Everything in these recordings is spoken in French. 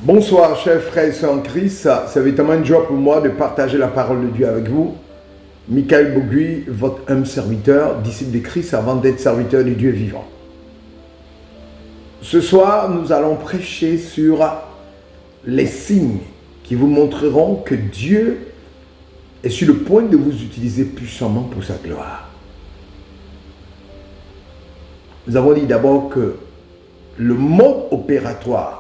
Bonsoir, chers frères et sœurs en Christ. C'est évidemment une joie pour moi de partager la parole de Dieu avec vous. Michael Bougui, votre humble serviteur, disciple de Christ avant d'être serviteur du Dieu vivant. Ce soir, nous allons prêcher sur les signes qui vous montreront que Dieu est sur le point de vous utiliser puissamment pour sa gloire. Nous avons dit d'abord que le mode opératoire,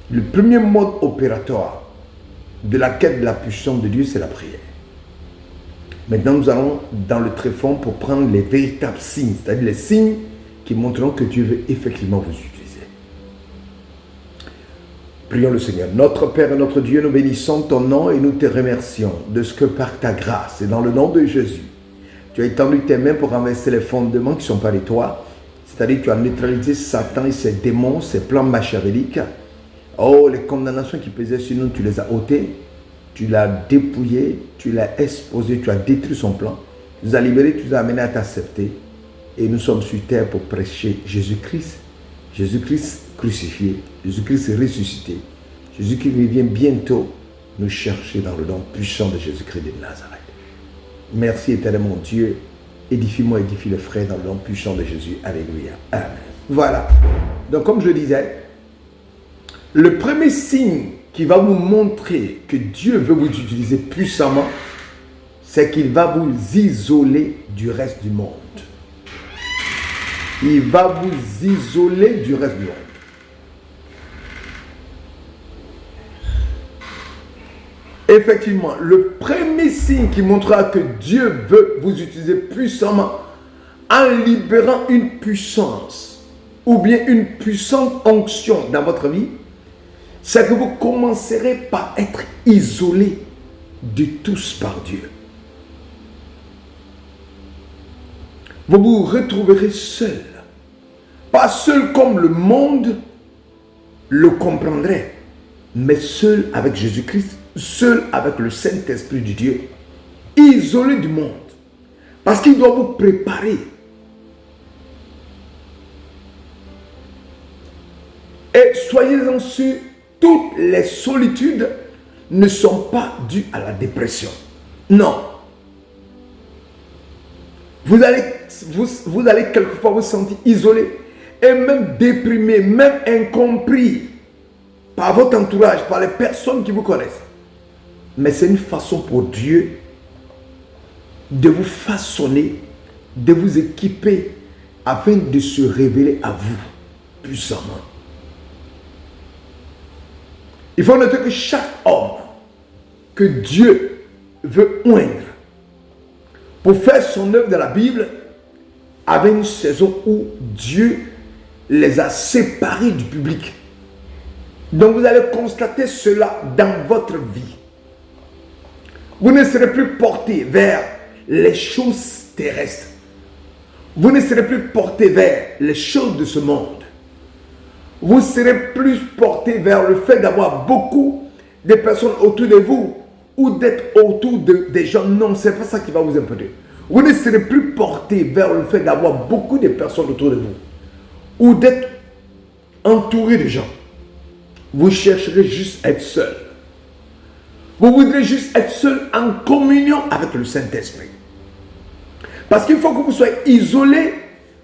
le premier mode opératoire de la quête de la puissance de Dieu, c'est la prière. Maintenant, nous allons dans le tréfonds pour prendre les véritables signes, c'est-à-dire les signes qui montreront que Dieu veut effectivement vous utiliser. Prions le Seigneur. Notre Père et notre Dieu, nous bénissons ton nom et nous te remercions de ce que par ta grâce et dans le nom de Jésus, tu as étendu tes mains pour renverser les fondements qui ne sont pas de toi, c'est-à-dire que tu as neutralisé Satan et ses démons, ses plans machiavéliques. Oh, les condamnations qui pesaient sur nous, tu les as ôtées, tu l'as dépouillé, tu l'as exposé, tu as détruit son plan, tu nous as libérés, tu nous as amenés à t'accepter. Et nous sommes sur terre pour prêcher Jésus-Christ, Jésus-Christ crucifié, Jésus-Christ ressuscité, Jésus qui revient bientôt nous chercher dans le nom puissant de Jésus-Christ de Nazareth. Merci éternellement Dieu, édifie-moi, édifie le frère dans le nom puissant de Jésus. Alléluia. Amen. Voilà. Donc comme je le disais, le premier signe qui va vous montrer que Dieu veut vous utiliser puissamment, c'est qu'il va vous isoler du reste du monde. Il va vous isoler du reste du monde. Effectivement, le premier signe qui montrera que Dieu veut vous utiliser puissamment en libérant une puissance ou bien une puissante onction dans votre vie, c'est que vous commencerez par être isolé de tous par Dieu. Vous vous retrouverez seul. Pas seul comme le monde le comprendrait, mais seul avec Jésus-Christ, seul avec le Saint-Esprit de Dieu, isolé du monde. Parce qu'il doit vous préparer. Et soyez-en sûrs, toutes les solitudes ne sont pas dues à la dépression. Non. Vous allez quelquefois vous sentir isolé et même déprimé, même incompris par votre entourage, par les personnes qui vous connaissent. Mais c'est une façon pour Dieu de vous façonner, de vous équiper afin de se révéler à vous puissamment. Il faut noter que chaque homme que Dieu veut oindre pour faire son œuvre dans la Bible avait une saison où Dieu les a séparés du public. Donc vous allez constater cela dans votre vie. Vous ne serez plus porté vers les choses terrestres. Vous ne serez plus porté vers les choses de ce monde. Vous serez plus porté vers le fait d'avoir beaucoup de personnes autour de vous ou d'être autour des gens. Non, ce n'est pas ça qui va vous imposer. Vous ne serez plus porté vers le fait d'avoir beaucoup de personnes autour de vous ou d'être entouré de gens. Vous chercherez juste à être seul. Vous voudrez juste être seul en communion avec le Saint-Esprit. Parce qu'il faut que vous soyez isolé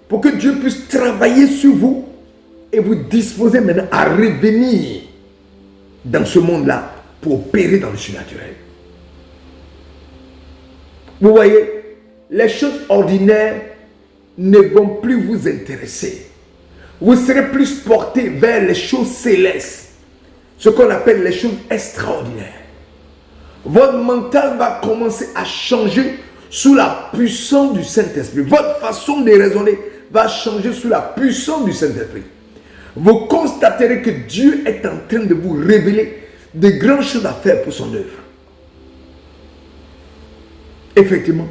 pour que Dieu puisse travailler sur vous et vous disposer maintenant à revenir dans ce monde-là pour opérer dans le surnaturel. Vous voyez, les choses ordinaires ne vont plus vous intéresser. Vous serez plus porté vers les choses célestes, ce qu'on appelle les choses extraordinaires. Votre mental va commencer à changer sous la puissance du Saint-Esprit. Votre façon de raisonner va changer sous la puissance du Saint-Esprit. Vous constaterez que Dieu est en train de vous révéler de grandes choses à faire pour son œuvre. Effectivement,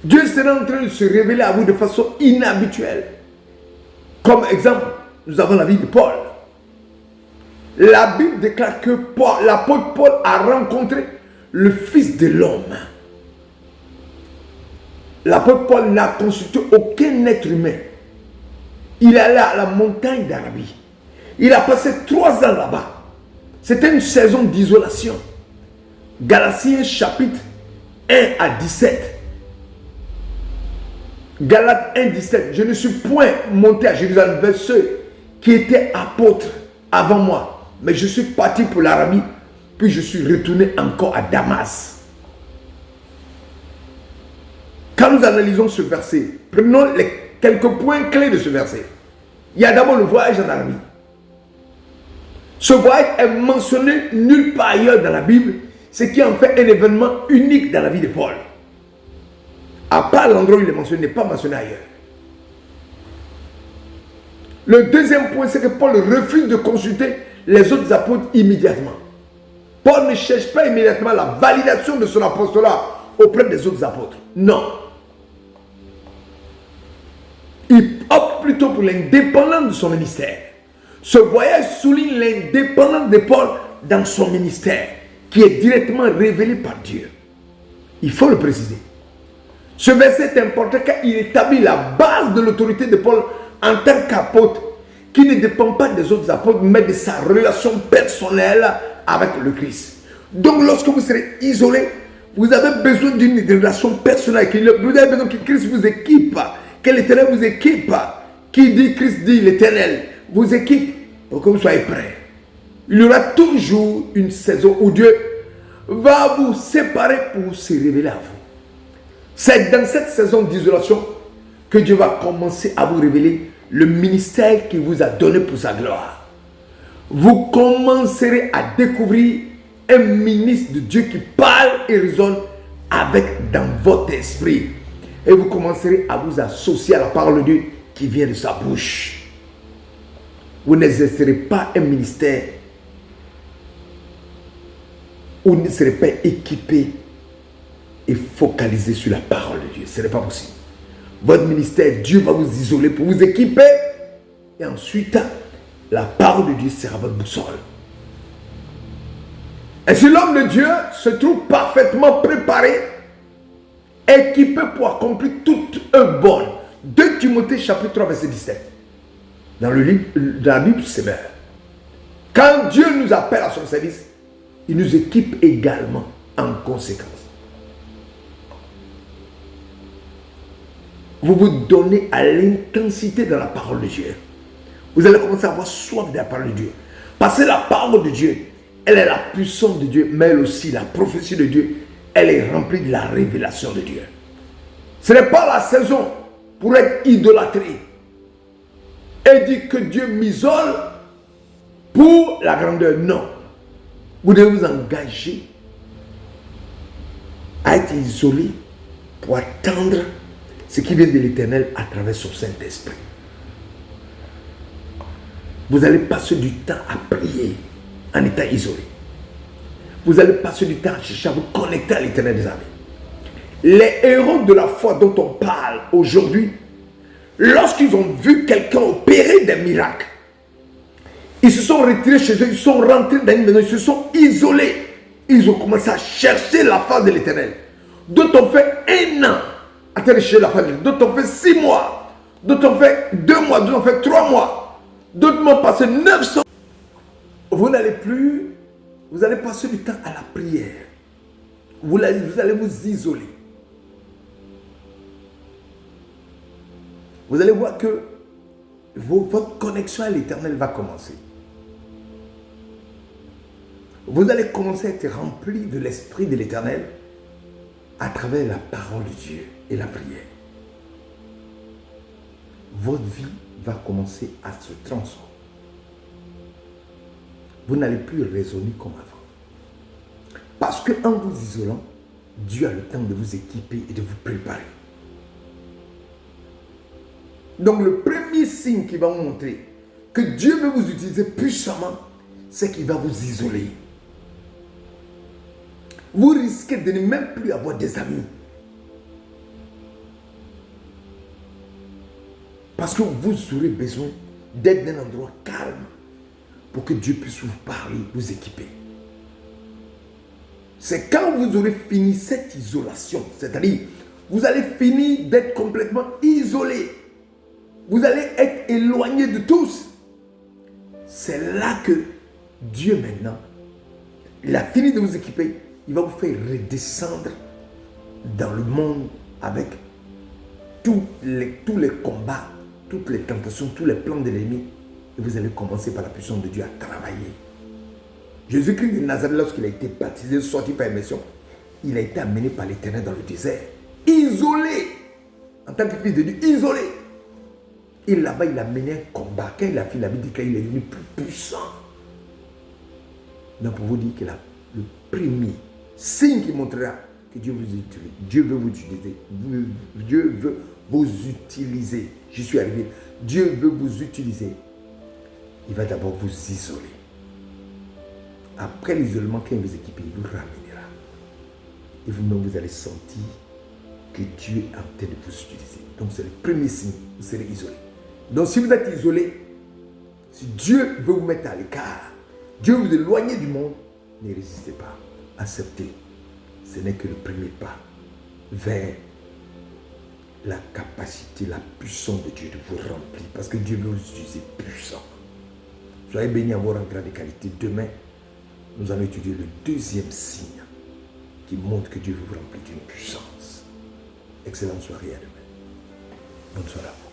Dieu sera en train de se révéler à vous de façon inhabituelle. Comme exemple, nous avons la vie de Paul. La Bible déclare que l'apôtre Paul a rencontré le Fils de l'homme. L'apôtre Paul n'a consulté aucun être humain. Il est allé à la montagne d'Arabie. Il a passé 3 ans là-bas. C'était une saison d'isolation. Galatiens chapitre 1 à 17. Galates 1, 17. Je ne suis point monté à Jérusalem vers ceux qui étaient apôtres avant moi, mais je suis parti pour l'Arabie, puis je suis retourné encore à Damas. Quand nous analysons ce verset, prenons les quelques points clés de ce verset. Il y a d'abord le voyage en Arabie. Ce voyage est mentionné nulle part ailleurs dans la Bible, ce qui en fait un événement unique dans la vie de Paul. À part l'endroit où il est mentionné, il n'est pas mentionné ailleurs. Le deuxième point, c'est que Paul refuse de consulter les autres apôtres immédiatement. Paul ne cherche pas immédiatement la validation de son apostolat auprès des autres apôtres. Non. Il opte plutôt pour l'indépendance de son ministère. Ce voyage souligne l'indépendance de Paul dans son ministère, qui est directement révélé par Dieu. Il faut le préciser. Ce verset est important car il établit la base de l'autorité de Paul en tant qu'apôtre, qui ne dépend pas des autres apôtres, mais de sa relation personnelle avec le Christ. Donc lorsque vous serez isolé, vous avez besoin d'une relation personnelle. Vous avez besoin que Christ vous équipe, que l'Éternel vous équipe. Qui dit Christ dit l'Éternel vous équipe pour que vous soyez prêts. Il y aura toujours une saison où Dieu va vous séparer pour se révéler à vous. C'est dans cette saison d'isolation que Dieu va commencer à vous révéler le ministère qu'il vous a donné pour sa gloire. Vous commencerez à découvrir un ministre de Dieu qui parle et résonne avec dans votre esprit. Et vous commencerez à vous associer à la parole de Dieu qui vient de sa bouche. Vous n'exercerez pas un ministère où vous ne serez pas équipé et focalisé sur la parole de Dieu. Ce n'est pas possible. Votre ministère, Dieu va vous isoler pour vous équiper. Et ensuite, la parole de Dieu sera votre boussole. Et si l'homme de Dieu se trouve parfaitement préparé, équipé pour accomplir toute œuvre bonne. 2 Timothée chapitre 3 verset 17. Dans la Bible, c'est vrai. Quand Dieu nous appelle à son service, il nous équipe également en conséquence. Vous vous donnez à l'intensité de la parole de Dieu. Vous allez commencer à avoir soif de la parole de Dieu. Parce que la parole de Dieu, elle est la puissance de Dieu, mais elle aussi, la prophétie de Dieu, elle est remplie de la révélation de Dieu. Ce n'est pas la saison pour être idolâtré et dire que Dieu m'isole pour la grandeur. Non. Vous devez vous engager à être isolé pour attendre ce qui vient de l'Éternel à travers son Saint-Esprit. Vous allez passer du temps à prier en étant isolé. Vous allez passer du temps à chercher à vous connecter à l'Éternel des armées. Les héros de la foi dont on parle aujourd'hui, lorsqu'ils ont vu quelqu'un opérer des miracles, ils se sont retirés chez eux, ils sont rentrés dans une maison, ils se sont isolés. Ils ont commencé à chercher la face de l'Éternel. D'autres ont fait 1 an à chercher la face de l'Éternel. D'autres ont fait 6 mois. D'autres ont fait 2 mois. D'autres ont fait 3 mois. D'autres m'ont passé 900. Vous n'allez plus, vous allez passer du temps à la prière. Vous allez vous isoler. Vous allez voir que votre connexion à l'Éternel va commencer. Vous allez commencer à être rempli de l'Esprit de l'Éternel à travers la parole de Dieu et la prière. Votre vie va commencer à se transformer. Vous n'allez plus raisonner comme avant. Parce qu'en vous isolant, Dieu a le temps de vous équiper et de vous préparer. Donc le premier signe qui va vous montrer que Dieu veut vous utiliser puissamment, c'est qu'il va vous isoler. Vous risquez de ne même plus avoir des amis. Parce que vous aurez besoin d'être dans un endroit calme pour que Dieu puisse vous parler, vous équiper. C'est quand vous aurez fini cette isolation, c'est-à-dire vous allez finir d'être complètement isolé. Vous allez être éloigné de tous. c'est là que Dieu maintenant, il a fini de vous équiper, il va vous faire redescendre dans le monde avec tous les combats, toutes les tentations, tous les plans de l'ennemi. Et vous allez commencer par la puissance de Dieu à travailler. Jésus-Christ de Nazareth, lorsqu'il a été baptisé, sorti par immersion, il a été amené par l'Éternel dans le désert, isolé, en tant que fils de Dieu, isolé. Et là-bas, il a mené un combat. Quand il a fait la Bible, il est devenu plus puissant. Donc, pour vous dire que le premier signe qui montrera que Dieu vous utilise, Dieu veut vous utiliser, Dieu veut vous utiliser. Je suis arrivé. Dieu veut vous utiliser. Il va d'abord vous isoler. Après l'isolement, quand il vous équipe, il vous ramènera. Et vous-même, vous allez sentir que Dieu est en train de vous utiliser. Donc, c'est le premier signe. Vous serez isolé. Donc, si vous êtes isolé, si Dieu veut vous mettre à l'écart, Dieu veut vous éloigner du monde, ne résistez pas. Acceptez. Ce n'est que le premier pas vers la capacité, la puissance de Dieu de vous remplir. Parce que Dieu veut vous utiliser puissant. Soyez bénis à vos rangs de qualité. Demain, nous allons étudier le deuxième signe qui montre que Dieu veut vous remplir d'une puissance. Excellente soirée à demain. Bonne soirée à vous.